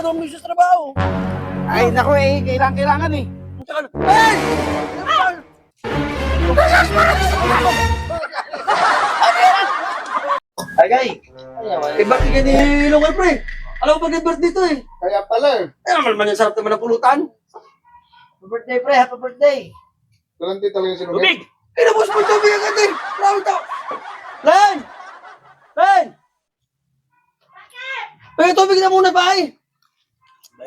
masyadong ambisyon sa trabaho. Ay, naku eh, kailangan eh. Hey! Ay, gay. Eh, ba't ka ni Local Pre? Alam mo ba birthday dito eh? Kaya pala eh. Eh, naman man yung sarap naman ng pulutan. Happy birthday, pre. Happy birthday. Talante talaga si Lumet. Tubig! Inabos mo yung tubig agad eh! Marami tao! Len! Len! Eh, tubig na muna ba eh?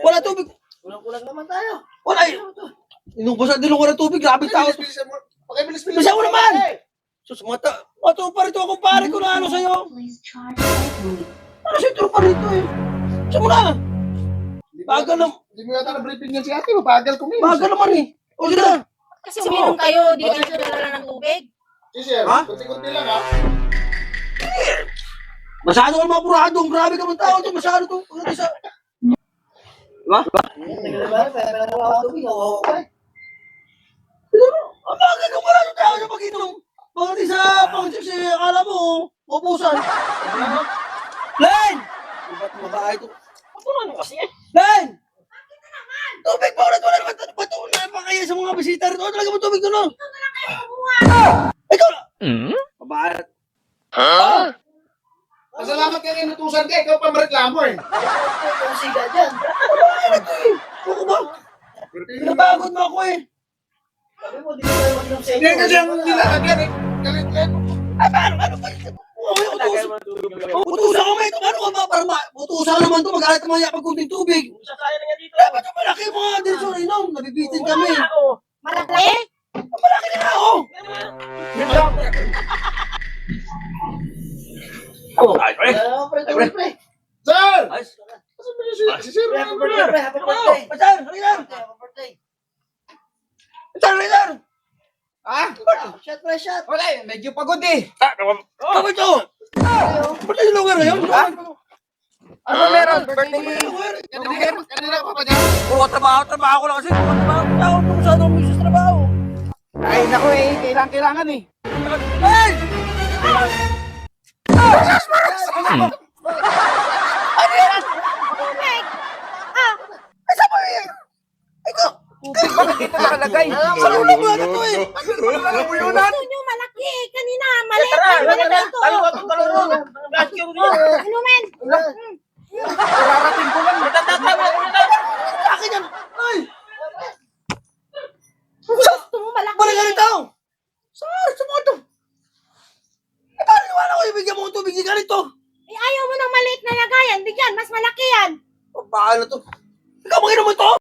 Wala tubig. Kulang-kulang naman tayo. Wala eh. Inubusan din ako ng tubig. Grabe tao. Bilisan mo. Pakibilis-bilis. Bilisan mo naman! Sus, mata pa rito akong pare ko na ano sa'yo. Ano siya tropa rito eh? Siya mo na. Bagal na. Hindi mo yata na-briefing yan si ate. Mabagal ko Bagal naman eh. O sila. Kasi uminom kayo, di ka nagdala ng tubig. Si Sir, Ha? kunti-kunti lang ha. Masyado ka mapurado. Grabe ka ng tao. Masyado to. Ano isa? Diba? Naglalaban, kaya nakakuha tubig. Oo, okay. Ang bagay ka pala ng tao sa pag-inom. Bakit isa pang-chips eh, akala mo, ubusan. Len! Ba't mabahay ito? Ano ano kasi eh? Len! Tubig pa ulit, wala naman ba't na pa kaya sa mga bisita rito? Talaga mo tubig doon, no? Ikaw na! Mabahay. Masalamat ka rin natusan ka. Ikaw pa mareklamo eh. Ang siga dyan. Mabahay na ito eh. Ako ba? Pinapagod mo ako eh. Sabi mo, di ko tayo mag-inom sa inyo. Hindi kasi ang nilakagyan eh. Galit-galit. Ay, paano? Ano ba? Utusan ko may ito. Ano ka ba? Parang utusan ka naman ito. Mag-alit naman yan pag kunting tubig. Sasaya na nga dito. Dapat yung malaki mga din sa inom. Nabibitin kami. Malaki? Ang malaki na ako. Pre, pre. Sir! Ayos. Asan ba yung si Sir? Happy birthday, pre. Happy birthday. Pasar, halika. Happy birthday. Pasar, halika. Ah? Shot, pre, shot. Wala eh. Medyo pagod eh. Kapag ito. Ba't yung lugar ngayon? Ano meron? Birthday Lugar. Kanina pa pa dyan. Oo, trabaho ko lang kasi. Trabaho ko sa anong misis trabaho. Ay, naku eh, kailangan eh. Hey! Tubig! Ay, saan ba yan? Ikaw! Bakit dito nakalagay? Sa ulo mo na ito eh! Gusto nyo malaki. Kanina, maliit lang malaki ito. Inumin. Kararating ko lang. Akin yan! Ay! Gusto mo malaki. Balik ka rito! Saan? Sa mga ito? Eh, paano wala ko ibigyan mo ng tubig? Hindi ka rito! Eh, ayaw mo ng maliit na lagayan. Bigyan, mas malaki yan. Paano to? Ikaw mag-inom mo ito?